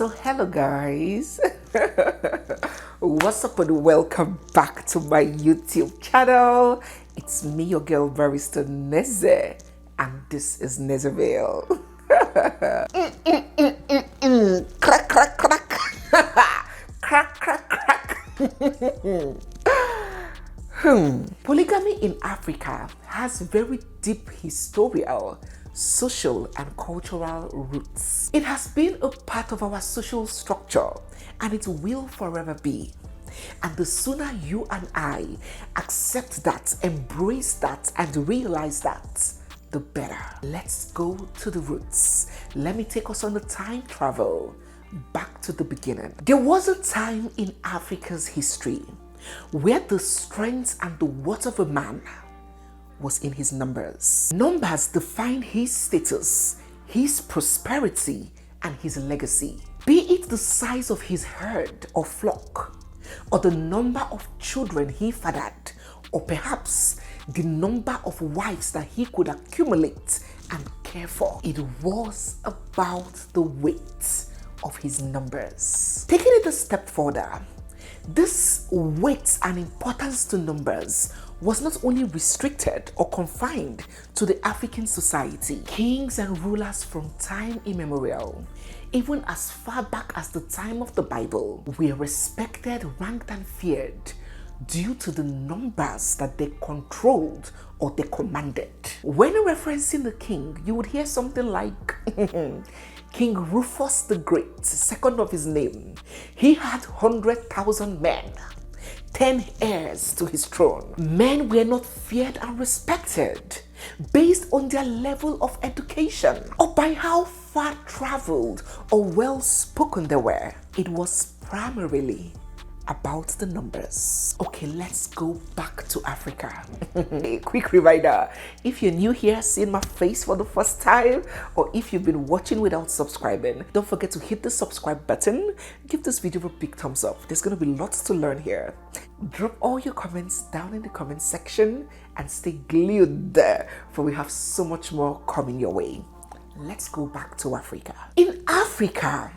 So hello guys, what's up and welcome back to my YouTube channel. It's me, your girl barrister Neze, and this is Nezeville. Crack crack crack crack crack crack. Polygamy in Africa has very deep historical, social and cultural roots. It has been a part of our social structure and it will forever be. And the sooner you and I accept that, embrace that and realize that, the better. Let's go to the roots. Let me take us on a time travel back to the beginning. There was a time in Africa's history where the strength and the worth of a man was in his numbers. Numbers defined his status, his prosperity, and his legacy. Be it the size of his herd or flock, or the number of children he fathered, or perhaps the number of wives that he could accumulate and care for. It was about the weight of his numbers. Taking it a step further, this weight and importance to numbers was not only restricted or confined to the African society. Kings and rulers from time immemorial, even as far back as the time of the Bible, were respected, ranked and feared due to the numbers that they controlled or they commanded. When referencing the king, you would hear something like King Rufus the Great, second of his name. He had 100,000 men, 10 heirs to his throne. Men were not feared and respected based on their level of education or by how far traveled or well spoken they were. It was primarily about the numbers. Okay, let's go back to Africa. A quick reminder, if you're new here, seeing my face for the first time, or if you've been watching without subscribing, don't forget to hit the subscribe button. Give this video a big thumbs up. There's going to be lots to learn here. Drop all your comments down in the comment section and stay glued there, for we have so much more coming your way. Let's go back to Africa. In Africa,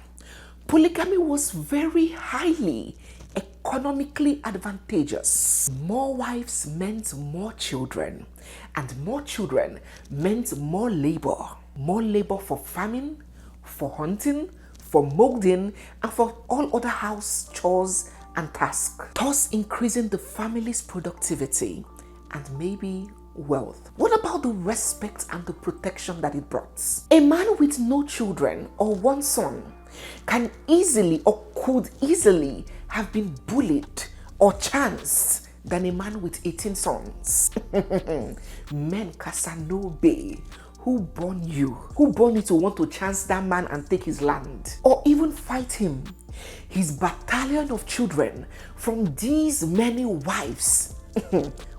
polygamy was very highly economically advantageous. More wives meant more children, and more children meant more labor. More labor for farming, for hunting, for molding, and for all other house chores and tasks, thus increasing the family's productivity and maybe wealth. What about the respect and the protection that it brought? A man with no children or one son can easily or could easily have been bullied or chanced than a man with 18 sons. Men Casanobe, who born you? Who born you to want to chance that man and take his land? Or even fight him? His battalion of children from these many wives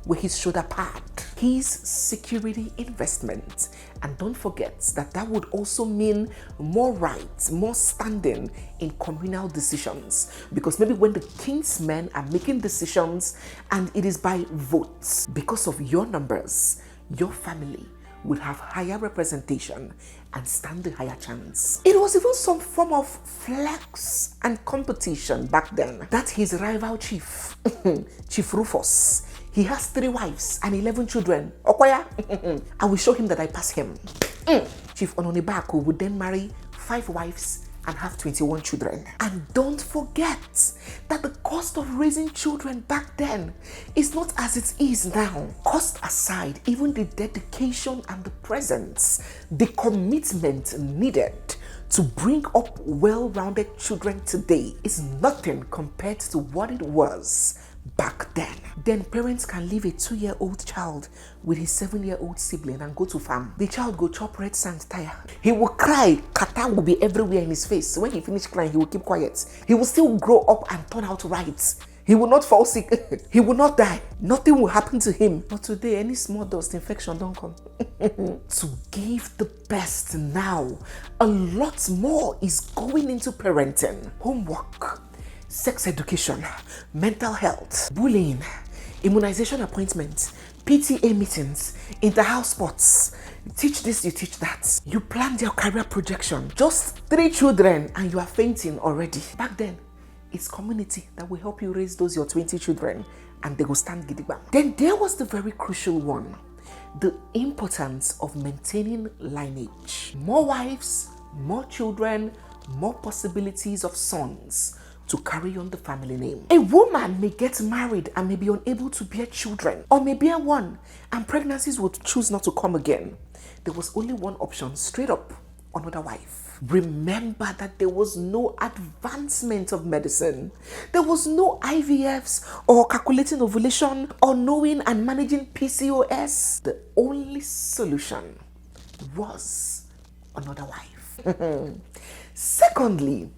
were his shoulder pad, his security investment. And don't forget that that would also mean more rights, more standing in communal decisions. Because maybe when the king's men are making decisions and it is by votes, because of your numbers, your family will have higher representation and stand a higher chance. It was even some form of flex and competition back then that his rival chief, Chief Rufus, he has 3 wives and 11 children. Okoya, I will show him that I pass him. Chief Ononibaku would then marry 5 wives and have 21 children. And don't forget that the cost of raising children back then is not as it is now. Cost aside, even the dedication and the presence, the commitment needed to bring up well-rounded children today is nothing compared to what it was back then. Then parents can leave a 2-year-old child with his 7-year-old sibling and go to farm. The child go chop red sand tire. He will cry, kata will be everywhere in his face. When he finish crying, he will keep quiet. He will still grow up and turn out right. He will not fall sick. He will not die. Nothing will happen to him. But today, any small dust infection don't come. To give the best now, a lot more is going into parenting. Homework, sex education, mental health, bullying, immunization appointments, PTA meetings, inter-house sports, You teach this, you teach that. You plan your career projection. Just 3 children and you are fainting already. Back then, it's community that will help you raise those your 20 children and they will stand gidigba. Then there was the very crucial one, the importance of maintaining lineage. More wives, more children, more possibilities of sons to carry on the family name. A woman may get married and may be unable to bear children, or may bear one and pregnancies would choose not to come again. There was only one option, straight up, another wife. Remember that there was no advancement of medicine. There was no IVFs or calculating ovulation or knowing and managing PCOS. The only solution was another wife. Secondly,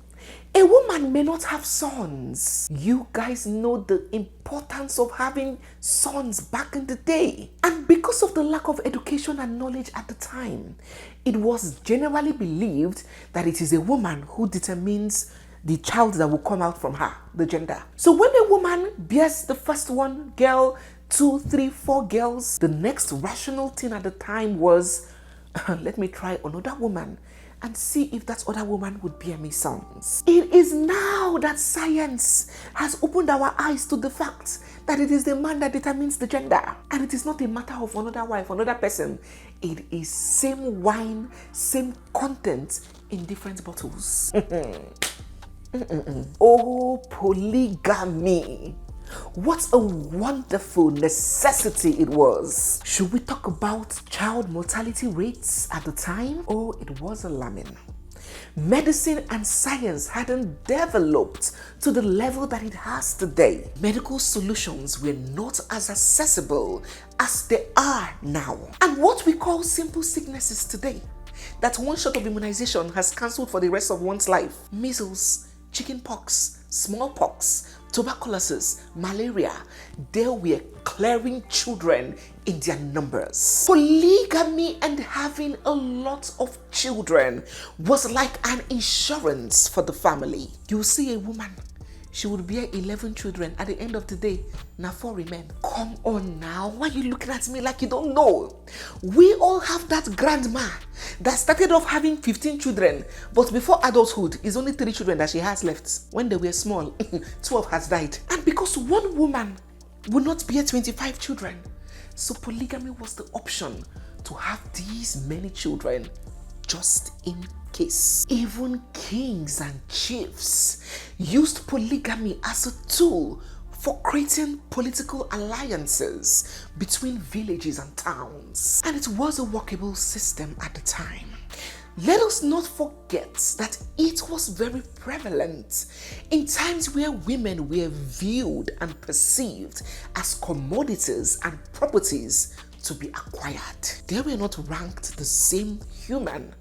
a woman may not have sons. You guys know the importance of having sons back in the day. And because of the lack of education and knowledge at the time, it was generally believed that it is a woman who determines the child that will come out from her, the gender. So when a woman bears the first one, girl, 2, 3, 4 girls, the next rational thing at the time was, let me try another woman and see if that other woman would bear me sons. It is now that science has opened our eyes to the fact that it is the man that determines the gender. And it is not a matter of another wife, another person. It is same wine, same content in different bottles. Oh, polygamy. What a wonderful necessity it was. Should we talk about child mortality rates at the time? Oh, it was alarming. Medicine and science hadn't developed to the level that it has today. Medical solutions were not as accessible as they are now. And what we call simple sicknesses today, that one shot of immunization has cancelled for the rest of one's life. Measles, chickenpox, smallpox, tuberculosis, malaria, they were clearing children in their numbers. Polygamy and having a lot of children was like an insurance for the family. You see a woman, she would bear 11 children. At the end of the day, now 4 remain. Come on now, why are you looking at me like you don't know? We all have that grandma that started off having 15 children, but before adulthood, it's only 3 children that she has left. When they were small, 12 has died. And because one woman would not bear 25 children, so polygamy was the option to have these many children just in case. Even kings and chiefs used polygamy as a tool for creating political alliances between villages and towns. And it was a workable system at the time. Let us not forget that it was very prevalent in times where women were viewed and perceived as commodities and properties to be acquired. They were not ranked the same human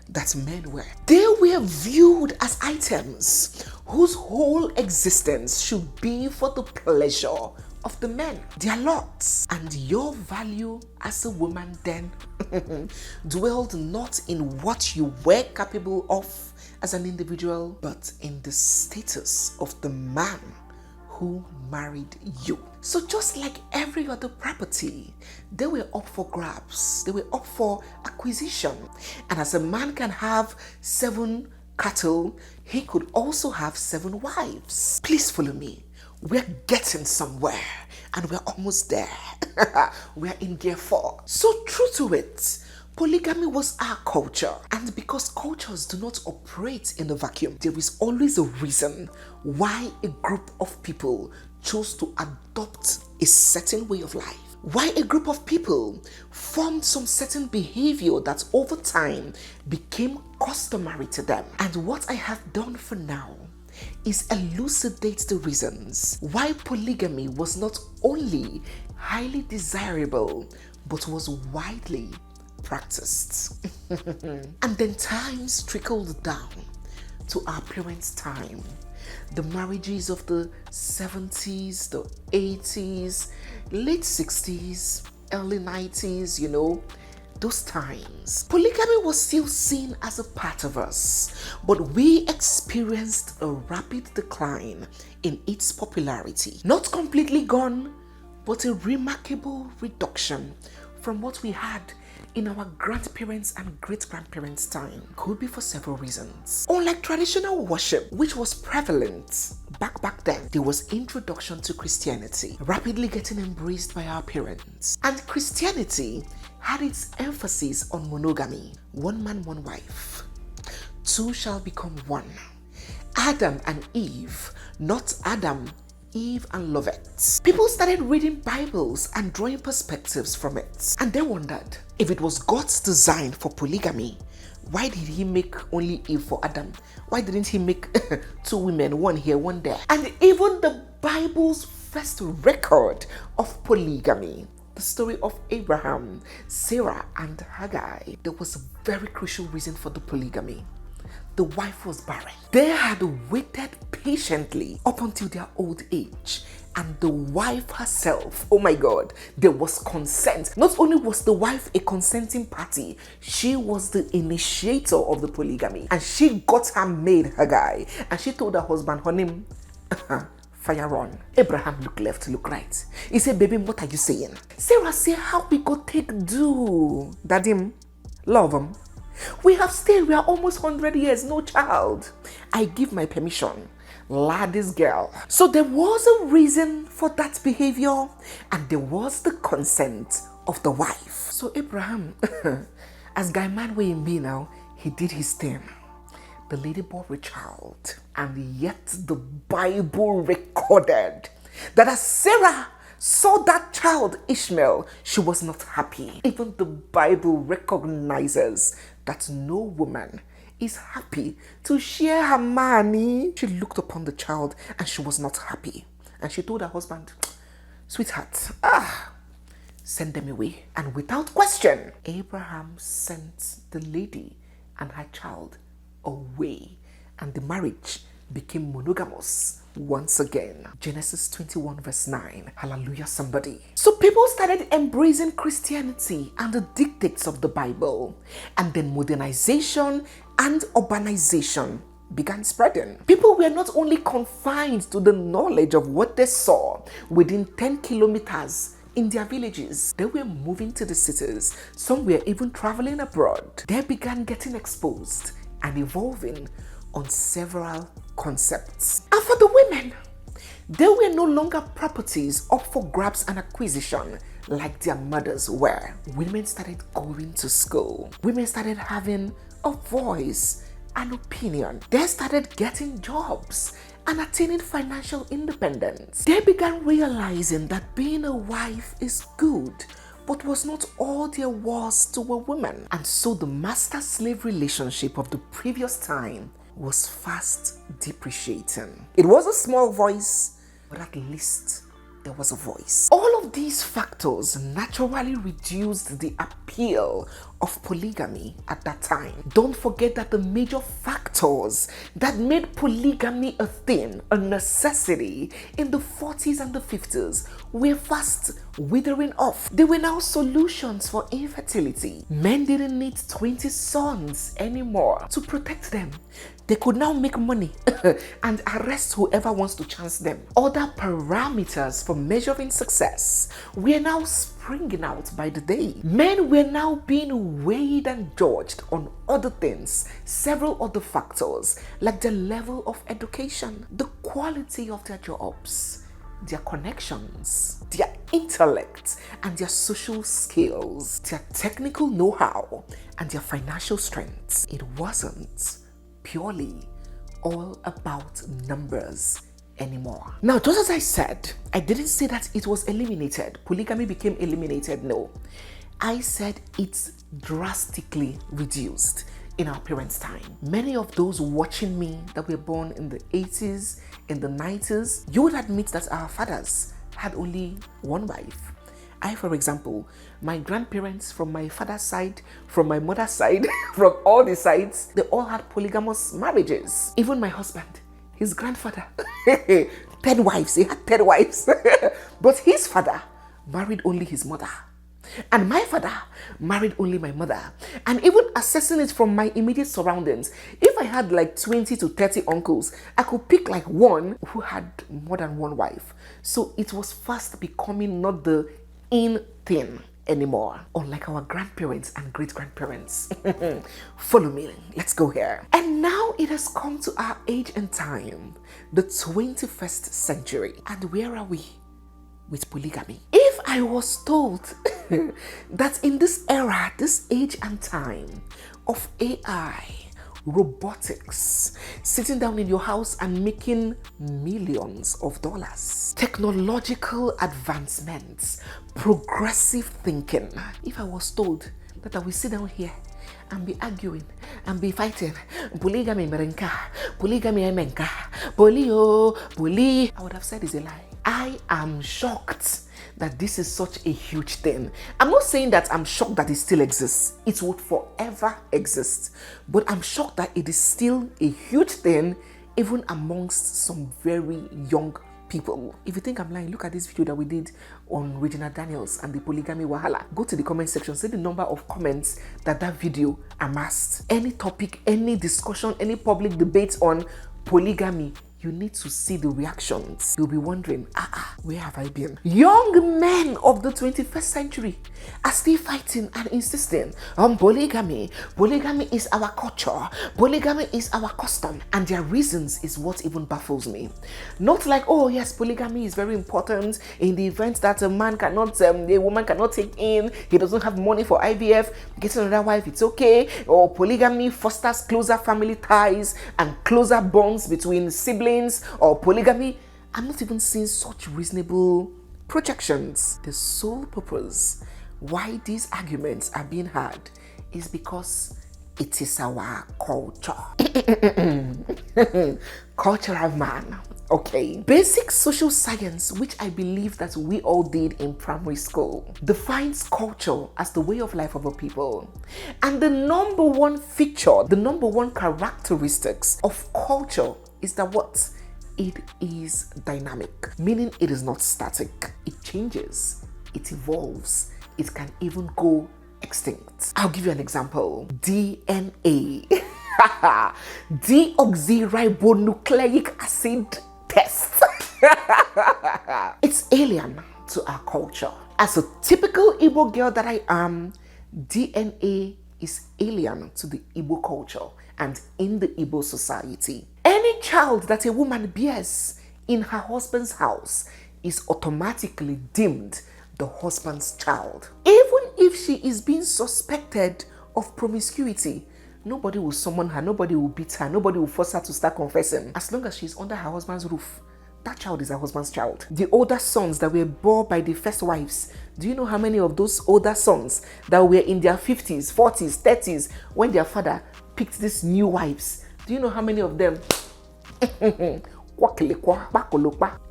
that men were. They were viewed as items whose whole existence should be for the pleasure of the men, their lots. And your value as a woman then dwelled not in what you were capable of as an individual, but in the status of the man who married you. So just like every other property, they were up for grabs. They were up for acquisition. And as a man can have 7 cattle, he could also have 7 wives. Please follow me. We're getting somewhere and we're almost there. We're in gear 4. So true to it, polygamy was our culture. And because cultures do not operate in a vacuum, there is always a reason why a group of people chose to adopt a certain way of life. Why a group of people formed some certain behavior that over time became customary to them. And what I have done for now is elucidate the reasons why polygamy was not only highly desirable, but was widely practiced. And then times trickled down to our parents' time. The marriages of the 70s, the 80s, late 60s, early 90s, those times. Polygamy was still seen as a part of us, but we experienced a rapid decline in its popularity. Not completely gone, but a remarkable reduction from what we had in our grandparents' and great-grandparents' time could be for several reasons. Unlike traditional worship, which was prevalent back then, there was introduction to Christianity, rapidly getting embraced by our parents. And Christianity had its emphasis on monogamy. One man, one wife. Two shall become one. Adam and Eve, not Adam, Eve and Lovett. People started reading Bibles and drawing perspectives from it. And they wondered, if it was God's design for polygamy, why did he make only Eve for Adam? Why didn't he make two women, one here, one there? And even the Bible's first record of polygamy, the story of Abraham, Sarah, and Hagar, there was a very crucial reason for the polygamy. The wife was barren. They had waited patiently up until their old age. And the wife herself, oh my God, there was consent. Not only was the wife a consenting party, she was the initiator of the polygamy. And she got her maid Hagar. And she told her husband, honey, fire on. Abraham looked left, look right. He said, baby, what are you saying? Sarah said, how we go take do? Daddy, love him. We have stayed, we are almost 100 years, no child. I give my permission. Laddie's girl. So there was a reason for that behavior, and there was the consent of the wife. So Abraham, as guy man where he be now, he did his thing. The lady bore a child, and yet the Bible recorded that as Sarah saw that child Ishmael, she was not happy. Even the Bible recognizes that no woman is happy to share her money. She looked upon the child and she was not happy. And she told her husband, sweetheart, send them away. And without question, Abraham sent the lady and her child away. And the marriage became monogamous once again. Genesis 21 verse 9. Hallelujah, somebody. So people started embracing Christianity and the dictates of the Bible. And then modernization and urbanization began spreading. People were not only confined to the knowledge of what they saw within 10 kilometers in their villages. They were moving to the cities. Some were even traveling abroad. They began getting exposed and evolving on several concepts. And for the women, they were no longer properties up for grabs and acquisition like their mothers were. Women started going to school. Women started having a voice, an opinion. They started getting jobs and attaining financial independence. They began realizing that being a wife is good, but was not all there was to a woman. And so the master-slave relationship of the previous time was fast depreciating. It was a small voice, but at least there was a voice. All of these factors naturally reduced the appeal of polygamy at that time. Don't forget that the major factors that made polygamy a thing, a necessity in the 40s and the 50s were fast withering off. There were now solutions for infertility. Men didn't need 20 sons anymore to protect them. They could now make money and arrest whoever wants to chance them. Other parameters for measuring success were now springing out by the day. Men were now being weighed and judged on other things, several other factors like the level of education, the quality of their jobs, their connections, their intellect and their social skills, their technical know-how and their financial strength. It wasn't purely all about numbers anymore. Now, just as I said, I didn't say that it was eliminated. Polygamy became eliminated. No, I said it's drastically reduced in our parents' time. Many of those watching me that were born in the 80s, in the 90s, you would admit that our fathers had only one wife. I, for example, my grandparents from my father's side, from my mother's side, from all the sides, they all had polygamous marriages. Even my husband, his grandfather, 10 wives, he had 10 wives. But his father married only his mother. And my father married only my mother. And even assessing it from my immediate surroundings, if I had like 20 to 30 uncles, I could pick like one who had more than one wife. So it was fast becoming not the in thing anymore, unlike our grandparents and great-grandparents. Follow me, let's go here. And now it has come to our age and time, the 21st century. And where are we with polygamy? If I was told that in this era, this age and time of AI, robotics, sitting down in your house and making millions of dollars, technological advancements, progressive thinking, if I was told that I will sit down here and be arguing and be fighting polygamy merenka, polygamy emenka, poly, I would have said it's a lie. I am shocked that this is such a huge thing. I'm not saying that I'm shocked that it still exists. It would forever exist. But I'm shocked that it is still a huge thing, even amongst some very young people. If you think I'm lying, look at this video that we did on Regina Daniels and the polygamy wahala. Go to the comment section, see the number of comments that video amassed. Any topic, any discussion, any public debate on polygamy, you need to see the reactions. You'll be wondering, where have I been? Young men of the 21st century are still fighting and insisting on polygamy. Polygamy is our culture. Polygamy is our custom. And their reasons is what even baffles me. Not like, oh yes, polygamy is very important in the event that a woman cannot take in, he doesn't have money for IVF, getting another wife, it's okay. Or polygamy fosters closer family ties and closer bonds between siblings. Or polygamy. I'm not even seeing such reasonable projections. The sole purpose why these arguments are being had is because it is our culture. Cultural man. Okay. Basic social science, which I believe that we all did in primary school, defines culture as the way of life of a people. And the number one feature, the number one characteristics of culture is that what? It is dynamic, meaning it is not static. It changes, it evolves, it can even go extinct. I'll give you an example. DNA. Deoxyribonucleic acid test. It's alien to our culture. As a typical Igbo girl that I am, DNA is alien to the Igbo culture and in the Igbo society. Any child that a woman bears in her husband's house is automatically deemed the husband's child. Even if she is being suspected of promiscuity, nobody will summon her, nobody will beat her, nobody will force her to start confessing. As long as she's under her husband's roof, that child is her husband's child. The older sons that were born by the first wives, do you know how many of those older sons that were in their 50s, 40s, 30s when their father picked these new wives? Do you know how many of them?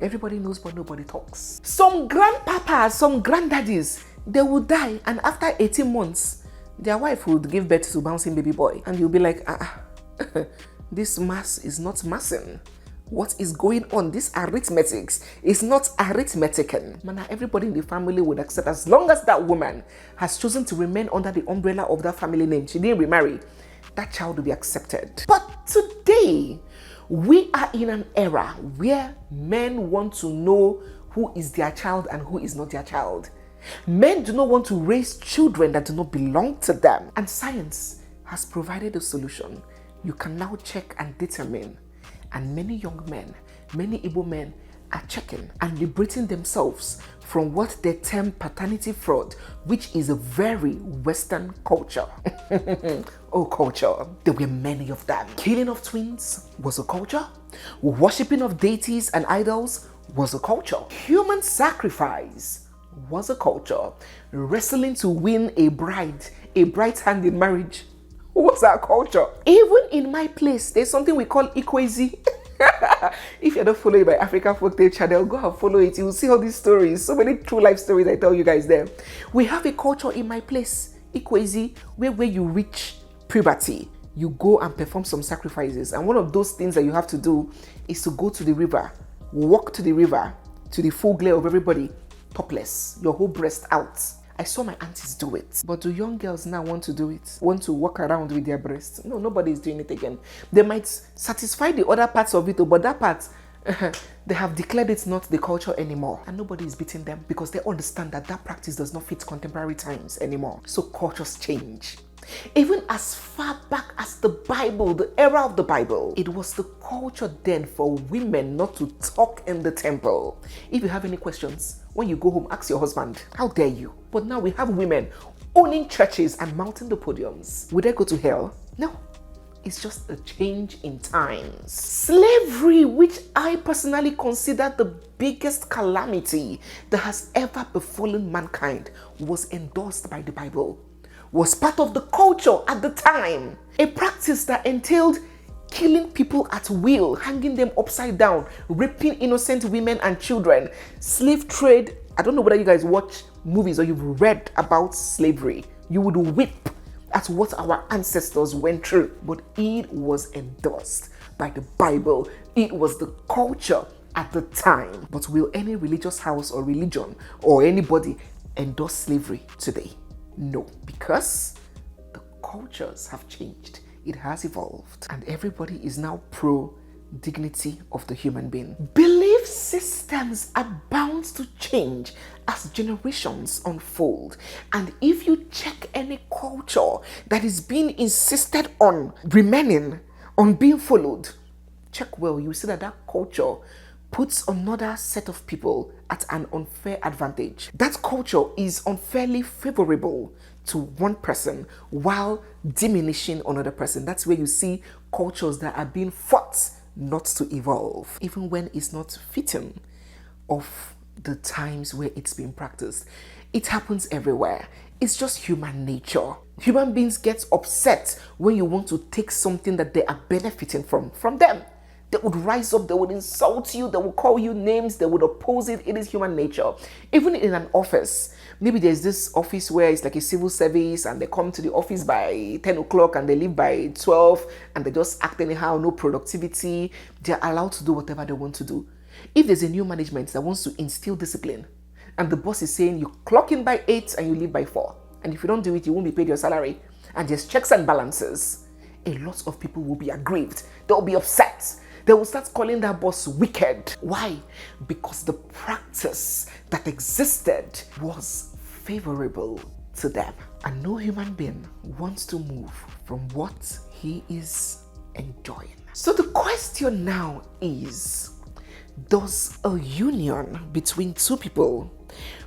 Everybody knows but nobody talks. Some grandpapas, some granddaddies, they will die and after 18 months, their wife would give birth to bouncing baby boy. And you'll be like, this mass is not massing. What is going on? This arithmetics is not arithmeticing. Man, everybody in the family would accept as long as that woman has chosen to remain under the umbrella of that family name. She didn't remarry. That child will be accepted. But today, we are in an era where men want to know who is their child and who is not their child. Men do not want to raise children that do not belong to them. And science has provided a solution. You can now check and determine. And many young men, many Igbo men are checking and liberating themselves from what they term paternity fraud, which is a very Western culture. Oh, culture. There were many of them. Killing of twins was a culture. Worshipping of deities and idols was a culture. Human sacrifice was a culture. Wrestling to win a bride's hand in marriage was our culture. Even in my place, there's something we call Ikwezi. If you're not following my African Folktale channel, go and follow it. You will see all these stories, so many true life stories I tell you guys there. We have a culture in my place, Ikwezi, where you reach puberty, you go and perform some sacrifices. And one of those things that you have to do is to go to the river, walk to the river, to the full glare of everybody, topless, your whole breast out. I saw my aunties do it. But do young girls now want to do it? Want to walk around with their breasts? No, nobody is doing it again. They might satisfy the other parts of it, but that part, They have declared it's not the culture anymore, and nobody is beating them because they understand that that practice does not fit contemporary times anymore. So cultures change. Even as far back as the Bible, the era of the Bible, it was the culture then for women not to talk in the temple. If you have any questions, when you go home, ask your husband. How dare you? But now we have women owning churches and mounting the podiums. Would they go to hell? No. It's just a change in times. Slavery, which I personally consider the biggest calamity that has ever befallen mankind, was endorsed by the Bible, was part of the culture at the time. A practice that entailed killing people at will, hanging them upside down, raping innocent women and children, slave trade. I don't know whether you guys watch movies or you've read about slavery. You would weep at what our ancestors went through, but it was endorsed by the Bible. It was the culture at the time. But will any religious house or religion or anybody endorse slavery today? No, because the cultures have changed. It has evolved, and everybody is now pro dignity of the human being. Belief systems are bound to change as generations unfold, and if you check any culture that is being insisted on remaining, on being followed, check well, you see that that culture puts another set of people at an unfair advantage. That culture is unfairly favorable to one person while diminishing another person. That's where you see cultures that are being fought not to evolve, even when it's not fitting of the times where it's being practiced. It happens everywhere. It's just human nature. Human beings get upset when you want to take something that they are benefiting from them. They would rise up, they would insult you, they would call you names, they would oppose it. It is human nature. Even in an office, maybe there's this office where it's like a civil service and they come to the office by 10 o'clock and they leave by 12 and they just act anyhow, no productivity. They're allowed to do whatever they want to do. If there's a new management that wants to instill discipline and the boss is saying you clock in by 8 and you leave by 4, and if you don't do it, you won't be paid your salary, and there's checks and balances, a lot of people will be aggrieved. They'll be upset. They will start calling that boss wicked. Why? Because the practice that existed was favorable to them. And no human being wants to move from what he is enjoying. So the question now is, does a union between two people,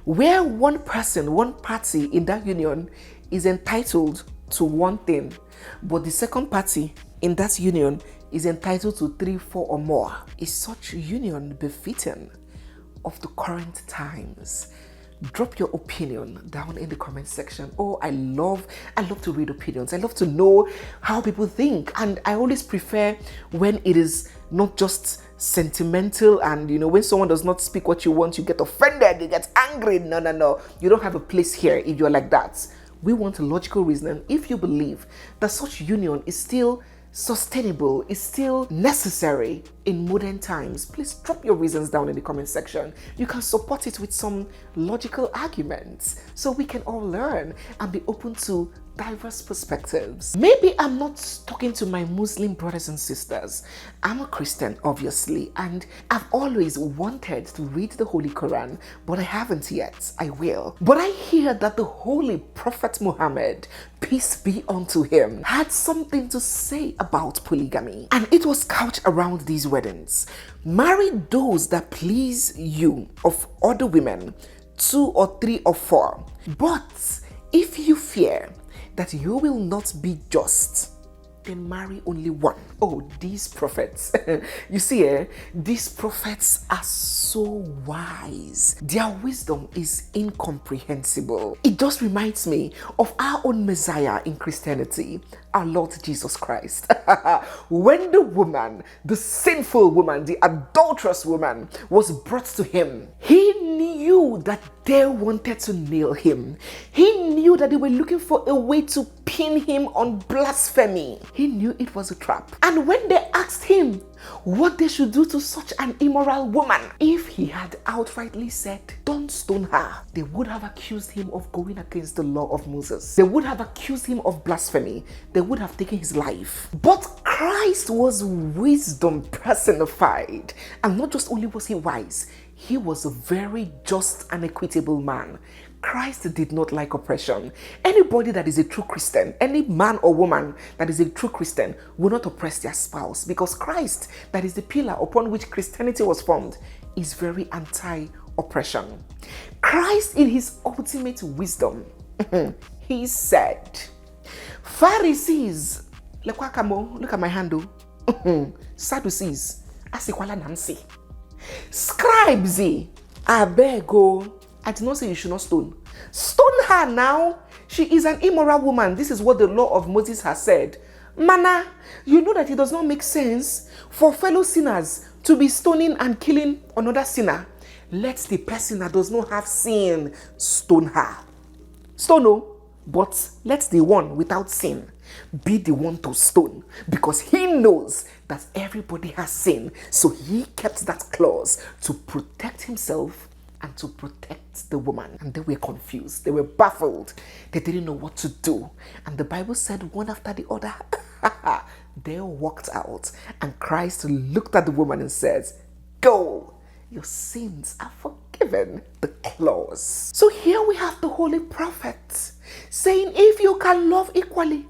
where one person, one party in that union is entitled to one thing, but the second party in that union is entitled to 3, 4 or more, is such union befitting of the current times? Drop your opinion down in the comment section. Oh, I love to read opinions. I love to know how people think, and I always prefer when it is not just sentimental and when someone does not speak what you want, you get offended, you get angry. No, you don't have a place here if you're like that. We want a logical reasoning. If you believe that such union is still sustainable, is still necessary in modern times, please drop your reasons down in the comment section. You can support it with some logical arguments so we can all learn and be open to diverse perspectives. Maybe I'm not talking to my Muslim brothers and sisters. I'm a Christian, obviously, and I've always wanted to read the Holy Quran, but I haven't yet. I will. But I hear that the Holy Prophet Muhammad, peace be unto him, had something to say about polygamy, and it was couched around these weddings. Marry those that please you of other women, 2 or 3 or 4. But if you fear that you will not be just, then marry only one. Oh, these prophets. You see, these prophets are so wise. Their wisdom is incomprehensible. It just reminds me of our own Messiah in Christianity, our Lord Jesus Christ. When the woman, the sinful woman, the adulterous woman was brought to him, he knew that they wanted to nail him. He knew that they were looking for a way to pin him on blasphemy. He knew it was a trap. And when they asked him what they should do to such an immoral woman, if he had outrightly said, "Don't stone her," they would have accused him of going against the law of Moses. They would have accused him of blasphemy. They would have taken his life. But Christ was wisdom personified. And not just only was he wise, he was a very just and equitable man. Christ did not like oppression. Anybody that is a true Christian, any man or woman that is a true Christian, will not oppress their spouse, because Christ, that is the pillar upon which Christianity was formed, is very anti-oppression. Christ, in his ultimate wisdom, he said, Pharisees, look at my handle. Sadducees, asikwala nansi. Scribes, abego. I did not say you should not stone. Stone her now. She is an immoral woman. This is what the law of Moses has said. Mana, you know that it does not make sense for fellow sinners to be stoning and killing another sinner. Let the person that does not have sin stone her. Stone, no, but let the one without sin be the one to stone, because he knows that everybody has sin. So he kept that clause to protect himself and to protect the woman. And they were confused. They were baffled. They didn't know what to do. And the Bible said one after the other, they walked out. And Christ looked at the woman and says, go, your sins are forgiven. The clause. So here we have the holy prophet saying, if you can love equally,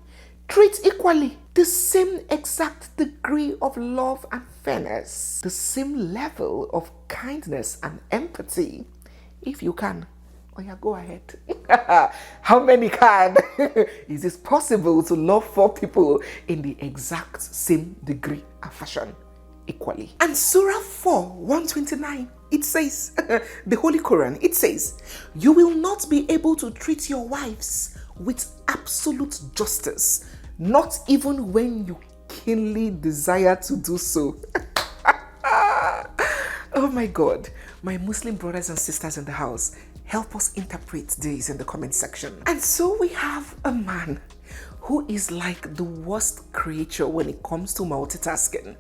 treat equally, the same exact degree of love and fairness, the same level of kindness and empathy, if you can. Oh yeah, go ahead. How many can? Is it possible to love 4 people in the exact same degree and fashion equally? And Surah 4, 129, it says, the Holy Quran, it says, you will not be able to treat your wives with absolute justice, not even when you keenly desire to do so. Oh my God, my Muslim brothers and sisters in the house, help us interpret this in the comment section. And so we have a man who is like the worst creature when it comes to multitasking.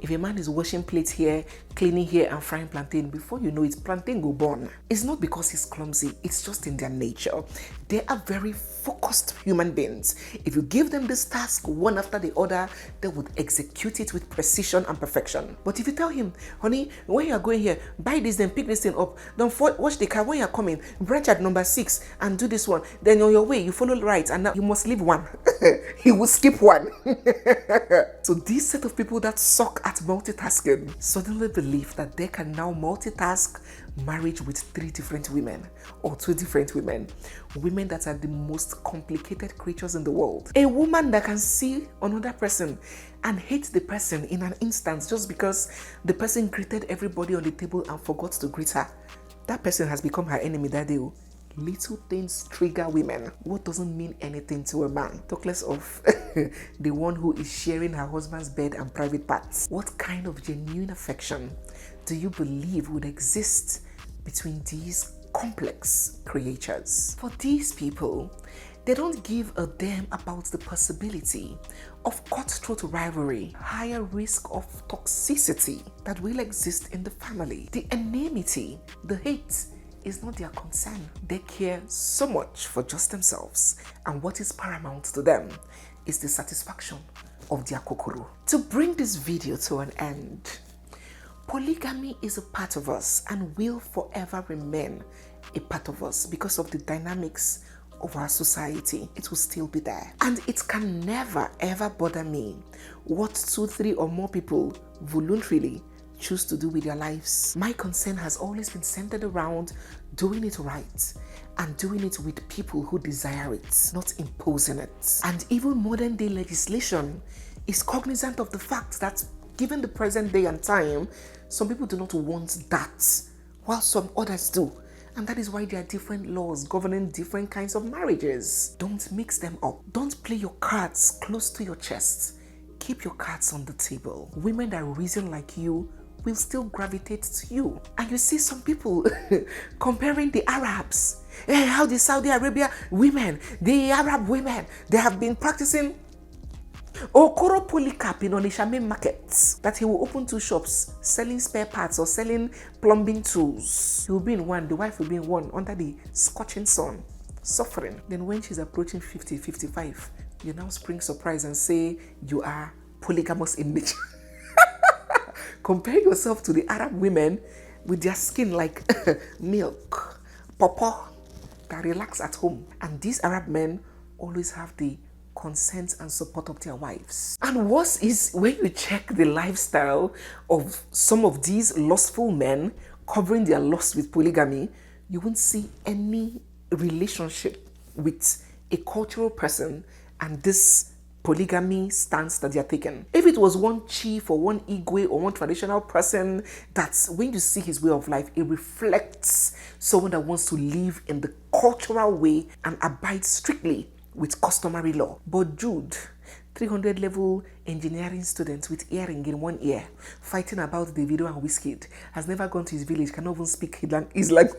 If a man is washing plates here, cleaning here, and frying plantain, before you know it, plantain go burn. It's not because he's clumsy, it's just in their nature. They are very focused human beings. If you give them this task one after the other, they would execute it with precision and perfection. But if you tell him, honey, when you are going here, buy this, then pick this thing up, don't wash the car when you are coming, branch at number 6 and do this one, then on your way you follow right, and now you must leave one. He will skip one. So this set of people that suck at multitasking suddenly believe that they can now multitask marriage with 3 different women or 2 different women that are the most complicated creatures in the world. A woman that can see another person and hate the person in an instant just because the person greeted everybody on the table and forgot to greet her. That person has become her enemy that day. Little things trigger women. What doesn't mean anything to a man? Talk less of the one who is sharing her husband's bed and private parts. What kind of genuine affection do you believe would exist between these complex creatures? For these people, they don't give a damn about the possibility of cutthroat rivalry, higher risk of toxicity that will exist in the family. The enmity, the hate, is not their concern. They care so much for just themselves, and what is paramount to them is the satisfaction of their kokoro. To bring this video to an end, polygamy is a part of us and will forever remain a part of us because of the dynamics of our society. It will still be there, and it can never ever bother me what 2, 3 or more people voluntarily choose to do with their lives. My concern has always been centered around doing it right and doing it with people who desire it, not imposing it. And even modern day legislation is cognizant of the fact that given the present day and time, some people do not want that, while some others do. And that is why there are different laws governing different kinds of marriages. Don't mix them up. Don't play your cards close to your chest. Keep your cards on the table. Women that reason like you will still gravitate to you. And you see some people comparing the Arabs. How the Saudi Arabia women, the Arab women, they have been practicing Okoro polycarp in Onitsha main market, that he will open 2 shops selling spare parts or selling plumbing tools. He will be in one, the wife will be in one, under the scorching sun, suffering. Then when she's approaching 50, 55, you now spring surprise and say you are polygamous in nature. Compare yourself to the Arab women with their skin like milk, pawpaw, that relax at home. And these Arab men always have the consent and support of their wives. And worse is when you check the lifestyle of some of these lustful men covering their lust with polygamy, you won't see any relationship with a cultural person and this polygamy stance that they're taking. If it was one chief or one Igwe or one traditional person, that's when you see his way of life, it reflects someone that wants to live in the cultural way and abide strictly with customary law. But Jude, 300 level engineering student with earring in one ear, fighting about Davido and Wizkid, has never gone to his village, cannot even speak his language.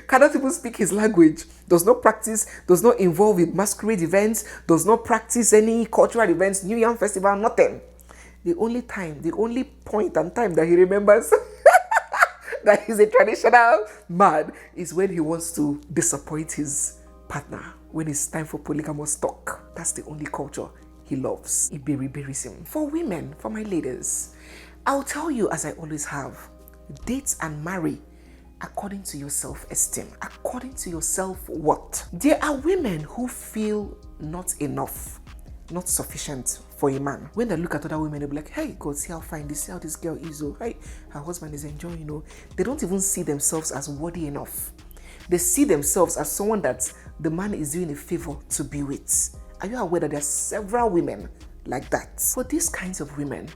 Cannot even speak his language, does not practice, does not involve in masquerade events, does not practice any cultural events, New Yam Festival, nothing. The only point and time that he remembers that he's a traditional man is when he wants to disappoint his partner, when it's time for polygamous talk. That's the only culture he loves. Iberiberism. For women, for my ladies, I'll tell you as I always have, date and marry according to your self-esteem, according to your self-worth. There are women who feel not enough, not sufficient for a man. When they look at other women, they'll be like, hey, God, see how fine this, see how this girl is. Oh, hey, her husband is enjoying, They don't even see themselves as worthy enough. They see themselves as someone that the man is doing a favor to be with. Are you aware that there are several women like that? For these kinds of women,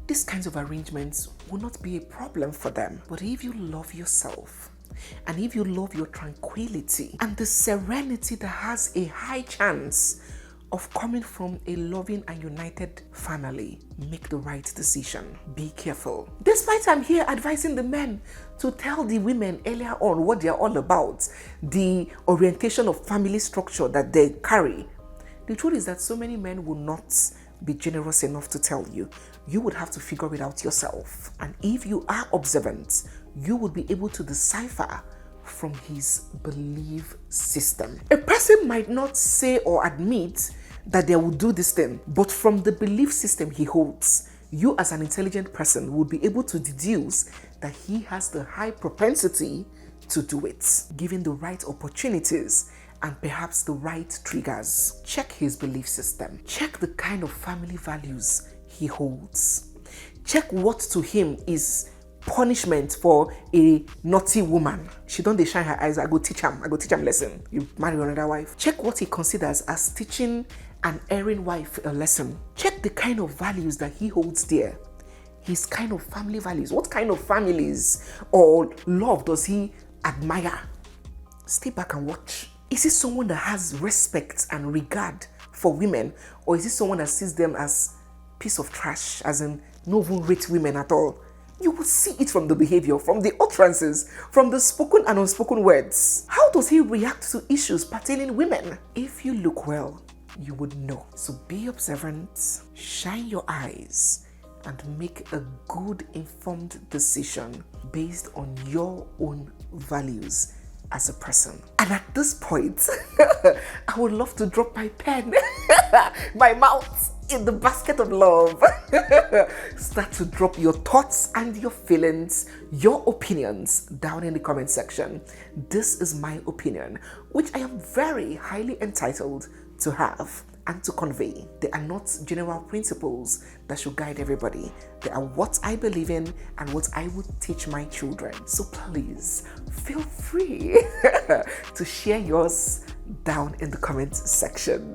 these kinds of arrangements will not be a problem for them. But if you love yourself, and if you love your tranquility and the serenity that has a high chance of coming from a loving and united family, make the right decision. Be careful. Despite I'm here advising the men to tell the women earlier on what they're all about, the orientation of family structure that they carry, the truth is that so many men will not be generous enough to tell you. You would have to figure it out yourself. And if you are observant, you would be able to decipher from his belief system. A person might not say or admit that they will do this thing, but from the belief system he holds, you as an intelligent person would be able to deduce that he has the high propensity to do it, given the right opportunities and perhaps the right triggers. Check his belief system. Check the kind of family values he holds. Check what to him is punishment for a naughty woman. She don't shine her eyes. I go teach him lesson. You marry another wife. Check what he considers as teaching an erring wife a lesson. Check the kind of values that he holds dear. His kind of family values. What kind of families or love does he admire? Stay back and watch. Is he someone that has respect and regard for women, or is he someone that sees them as piece of trash, as in no even rate women at all? You will see it from the behavior, from the utterances, from the spoken and unspoken words. How does he react to issues pertaining women? If you look well, you would know. So be observant, shine your eyes, and make a good informed decision based on your own values as a person. And at this point, I would love to drop my pen, my mouth in the basket of love. Start to drop your thoughts and your feelings, your opinions down in the comment section. This is my opinion, which I am very highly entitled to have and to convey. They are not general principles that should guide everybody. They are what I believe in and what I would teach my children. So please feel free to share yours down in the comment section.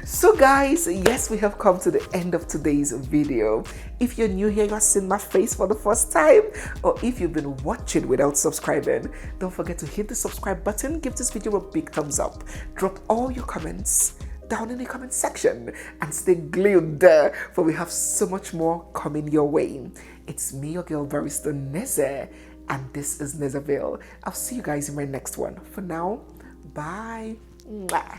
So guys, yes, we have come to the end of today's video. If you're new here, you're seeing my face for the first time, or if you've been watching without subscribing, don't forget to hit the subscribe button, give this video a big thumbs up, drop all your comments down in the comment section, and stay glued there, for we have so much more coming your way. It's me, your girl barrister Neze, and this is Nezeville. I'll see you guys in my next one. For now, bye. Mwah.